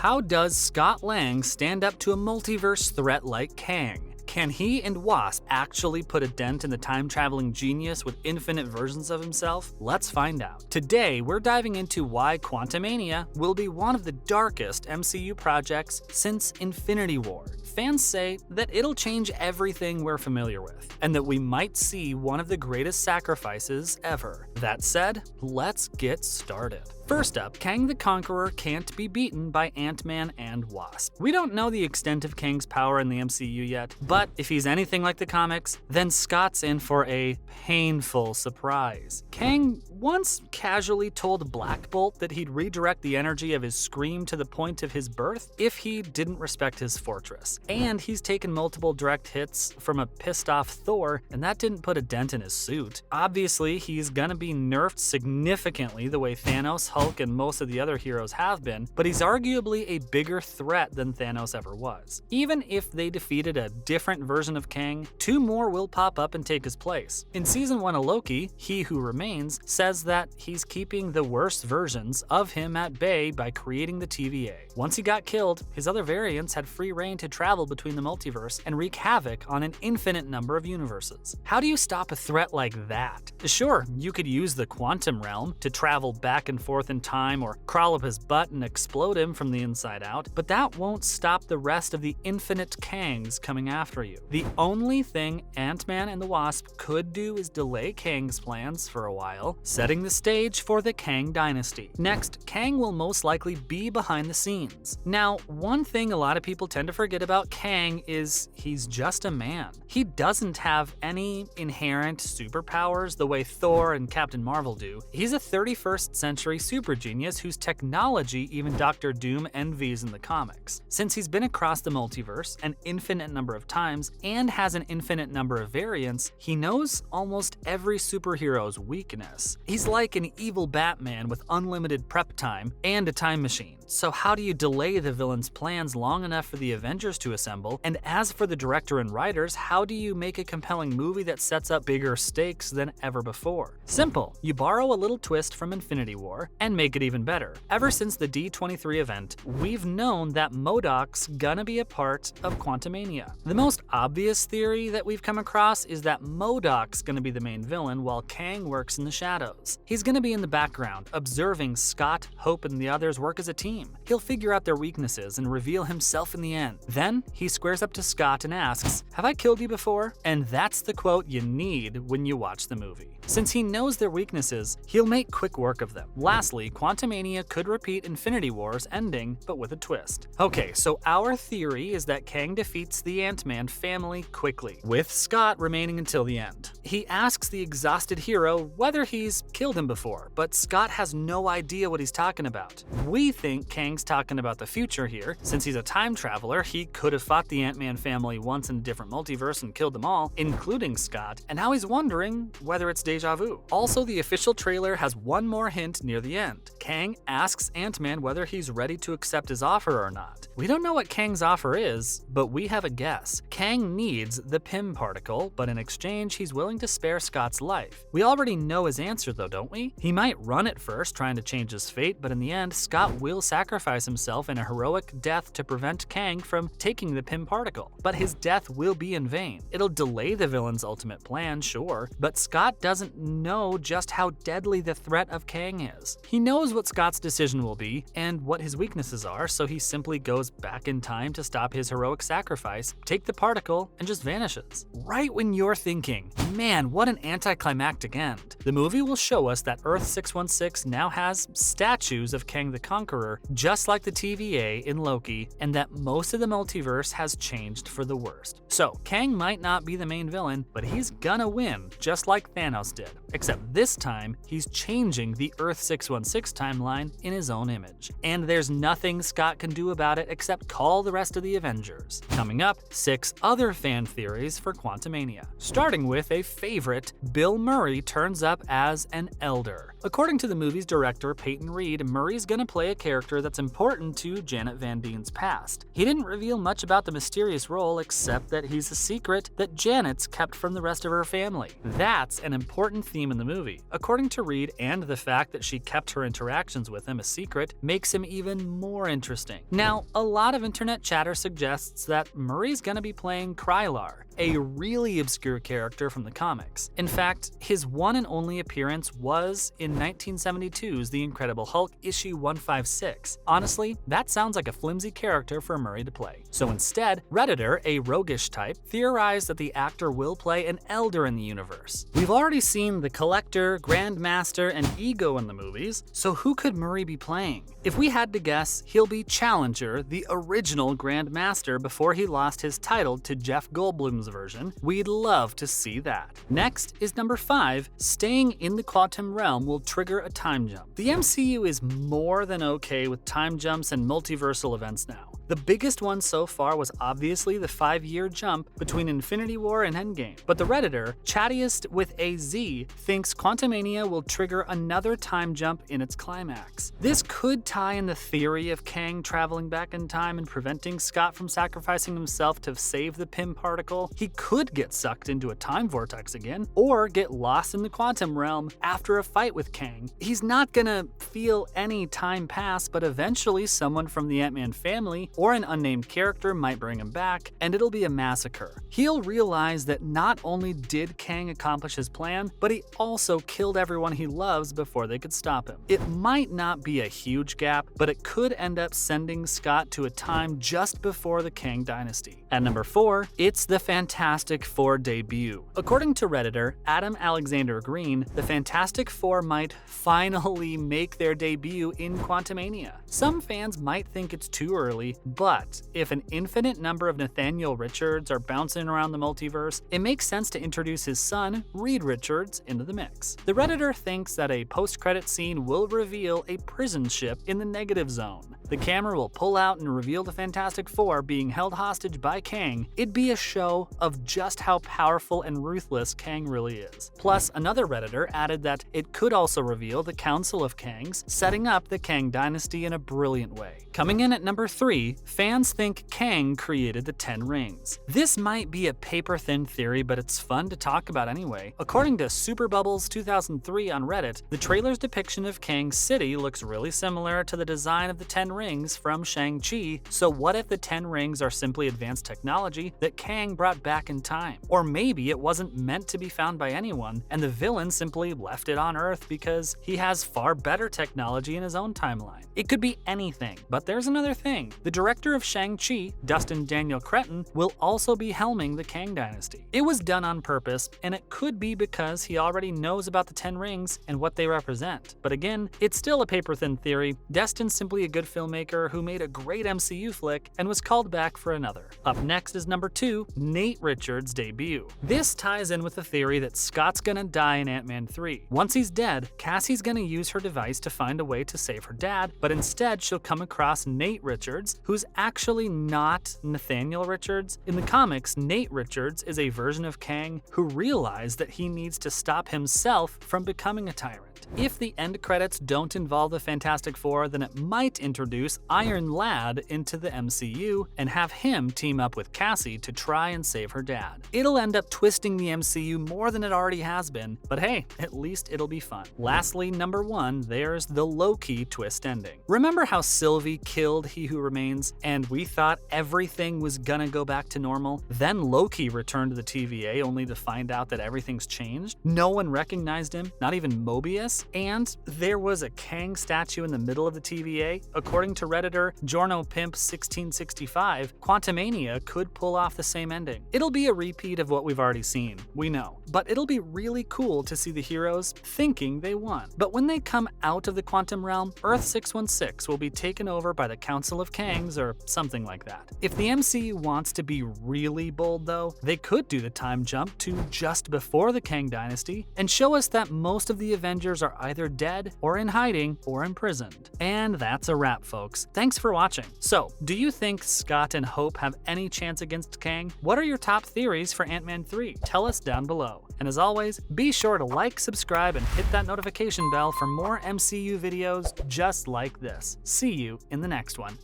How does Scott Lang stand up to a multiverse threat like Kang? Can he and Wasp actually put a dent in the time-traveling genius with infinite versions of himself? Let's find out. Today, we're diving into why Quantumania will be one of the darkest MCU projects since Infinity War. Fans say that it'll change everything we're familiar with, and that we might see one of the greatest sacrifices ever. That said, let's get started. First up, Kang the Conqueror can't be beaten by Ant-Man and Wasp. We don't know the extent of Kang's power in the MCU yet, but if he's anything like the comics, then Scott's in for a painful surprise. Kang once casually told Black Bolt that he'd redirect the energy of his scream to the point of his birth if he didn't respect his fortress. And he's taken multiple direct hits from a pissed off Thor, and that didn't put a dent in his suit. Obviously, he's gonna be nerfed significantly the way Thanos, Hulk, and most of the other heroes have been, but he's arguably a bigger threat than Thanos ever was. Even if they defeated a different version of Kang, two more will pop up and take his place. In season 1 of Loki, He Who Remains says that he's keeping the worst versions of him at bay by creating the TVA. Once he got killed, his other variants had free reign to travel between the multiverse and wreak havoc on an infinite number of universes. How do you stop a threat like that? Sure, you could use the quantum realm to travel back and forth in time or crawl up his butt and explode him from the inside out, but that won't stop the rest of the infinite Kangs coming after you. The only thing Ant-Man and the Wasp could do is delay Kang's plans for a while, setting the stage for the Kang Dynasty. Next, Kang will most likely be behind the scenes. Now, one thing a lot of people tend to forget about Kang is he's just a man. He doesn't have any inherent superpowers the way Thor and Captain Marvel do. He's a 31st century super genius whose technology even Dr. Doom envies in the comics. Since he's been across the multiverse an infinite number of times and has an infinite number of variants, he knows almost every superhero's weakness. He's like an evil Batman with unlimited prep time and a time machine. So how do you delay the villain's plans long enough for the Avengers to assemble? And as for the director and writers, how do you make a compelling movie that sets up bigger stakes than ever before? Simple. You borrow a little twist from Infinity War and make it even better. Ever since the D23 event, we've known that MODOK's gonna be a part of Quantumania. The most obvious theory that we've come across is that MODOK's gonna be the main villain while Kang works in the shadows. He's gonna be in the background, observing Scott, Hope, and the others work as a team. He'll figure out their weaknesses and reveal himself in the end. Then, he squares up to Scott and asks, "Have I killed you before?" And that's the quote you need when you watch the movie. Since he knows their weaknesses, he'll make quick work of them. Lastly, Quantumania could repeat Infinity War's ending, but with a twist. Okay, so our theory is that Kang defeats the Ant-Man family quickly, with Scott remaining until the end. He asks the exhausted hero whether he's killed him before, but Scott has no idea what he's talking about. We think Kang's talking about the future here. Since he's a time traveler, he could have fought the Ant-Man family once in a different multiverse and killed them all, including Scott, and now he's wondering whether it's deja vu. Also, the official trailer has one more hint near the end. Kang asks Ant-Man whether he's ready to accept his offer or not. We don't know what Kang's offer is, but we have a guess. Kang needs the Pym particle, but in exchange, he's willing to spare Scott's life. We already know his answer though, don't we? He might run at first, trying to change his fate, but in the end, Scott will sacrifice himself in a heroic death to prevent Kang from taking the Pym particle. But his death will be in vain. It'll delay the villain's ultimate plan, sure, but Scott doesn't know just how deadly the threat of Kang is. He knows what Scott's decision will be and what his weaknesses are, so he simply goes back in time to stop his heroic sacrifice, take the particle, and just vanishes. Right when you're thinking, man, what an anticlimactic end, the movie will show us that Earth 616 now has statues of Kang the Conqueror, just like the TVA in Loki, and that most of the multiverse has changed for the worst. So, Kang might not be the main villain, but he's gonna win, just like Thanos did. Except this time, he's changing the Earth 616 timeline in his own image. And there's nothing Scott can do about it except call the rest of the Avengers. Coming up, 6 other fan theories for Quantumania. Starting with a favorite, Bill Murray turns up as an elder. According to the movie's director, Peyton Reed, Murray's gonna play a character that's important to Janet Van Dien's past. He didn't reveal much about the mysterious role except that he's a secret that Janet's kept from the rest of her family. That's an important theme in the movie. According to Reed, and the fact that she kept her interactions with him a secret makes him even more interesting. Now, a lot of internet chatter suggests that Murray's gonna be playing Krylar, a really obscure character from the comics. In fact, his one and only appearance was in 1972's The Incredible Hulk issue 156. Honestly, that sounds like a flimsy character for Murray to play. So instead, Redditor, a roguish type, theorized that the actor will play an elder in the universe. We've already seen the Collector, Grandmaster, and Ego in the movies, so who could Murray be playing? If we had to guess, he'll be Challenger, the original Grandmaster before he lost his title to Jeff Goldblum's version. We'd love to see that. Next is number 5, staying in the quantum realm will trigger a time jump. The MCU is more than okay with time jumps and multiversal events now. The biggest one so far was obviously the 5-year jump between Infinity War and Endgame. But the Redditor, Chattiest with a Z, thinks Quantumania will trigger another time jump in its climax. This could tie in the theory of Kang traveling back in time and preventing Scott from sacrificing himself to save the Pym particle. He could get sucked into a time vortex again, or get lost in the quantum realm after a fight with Kang. He's not gonna feel any time pass, but eventually someone from the Ant-Man family or an unnamed character might bring him back, and it'll be a massacre. He'll realize that not only did Kang accomplish his plan, but he also killed everyone he loves before they could stop him. It might not be a huge gap, but it could end up sending Scott to a time just before the Kang Dynasty. At number 4, it's the Fantastic Four debut. According to Redditor, Adam Alexander Green, the Fantastic Four might finally make their debut in Quantumania. Some fans might think it's too early, but if an infinite number of Nathaniel Richards are bouncing around the multiverse, it makes sense to introduce his son, Reed Richards, into the mix. The Redditor thinks that a post-credit scene will reveal a prison ship in the negative zone. The camera will pull out and reveal the Fantastic Four being held hostage by Kang. It'd be a show of just how powerful and ruthless Kang really is. Plus, another Redditor added that it could also reveal the Council of Kangs, setting up the Kang Dynasty in a brilliant way. Coming in at number 3, fans think Kang created the 10 Rings. This might be a paper-thin theory, but it's fun to talk about anyway. According to Superbubbles 2003 on Reddit, the trailer's depiction of Kang's city looks really similar to the design of the 10 Rings from Shang-Chi, so what if the 10 Rings are simply advanced technology that Kang brought back in time? Or maybe it wasn't meant to be found by anyone, and the villain simply left it on Earth because he has far better technology in his own timeline. It could be anything, but there's another thing. The director of Shang-Chi, Dustin Daniel Cretton, will also be helming the Kang Dynasty. It was done on purpose, and it could be because he already knows about the 10 Rings and what they represent. But again, it's still a paper-thin theory. Destin's simply a good filmmaker who made a great MCU flick and was called back for another. Up next is number 2, Nate Richards' debut. This ties in with the theory that Scott's gonna die in Ant-Man 3. Once he's dead, Cassie's gonna use her device to find a way to save her dad, but instead she'll come across Nate Richards, who's actually not Nathaniel Richards. In the comics, Nate Richards is a version of Kang who realized that he needs to stop himself from becoming a tyrant. If the end credits don't involve the Fantastic Four, then it might introduce Iron Lad into the MCU and have him team up with Cassie to try and save her dad. It'll end up twisting the MCU more than it already has been, but hey, at least it'll be fun. Lastly, number 1, there's the Loki twist ending. Remember how Sylvie killed He Who Remains, and we thought everything was gonna go back to normal? Then Loki returned to the TVA only to find out that everything's changed? No one recognized him, not even Mobius? And there was a Kang statue in the middle of the TVA? According to Redditor Jorno Pimp 1665, Quantumania could pull off the same ending. It'll be a repeat of what we've already seen, we know, but it'll be really cool to see the heroes thinking they won. But when they come out of the quantum realm, Earth 616 will be taken over by the Council of Kangs or something like that. If the MCU wants to be really bold though, they could do the time jump to just before the Kang Dynasty and show us that most of the Avengers are either dead or in hiding or imprisoned. And that's a wrap, folks. folks. Thanks for watching. So, do you think Scott and Hope have any chance against Kang? What are your top theories for Ant-Man 3? Tell us down below. And as always, be sure to like, subscribe, and hit that notification bell for more MCU videos just like this. See you in the next one.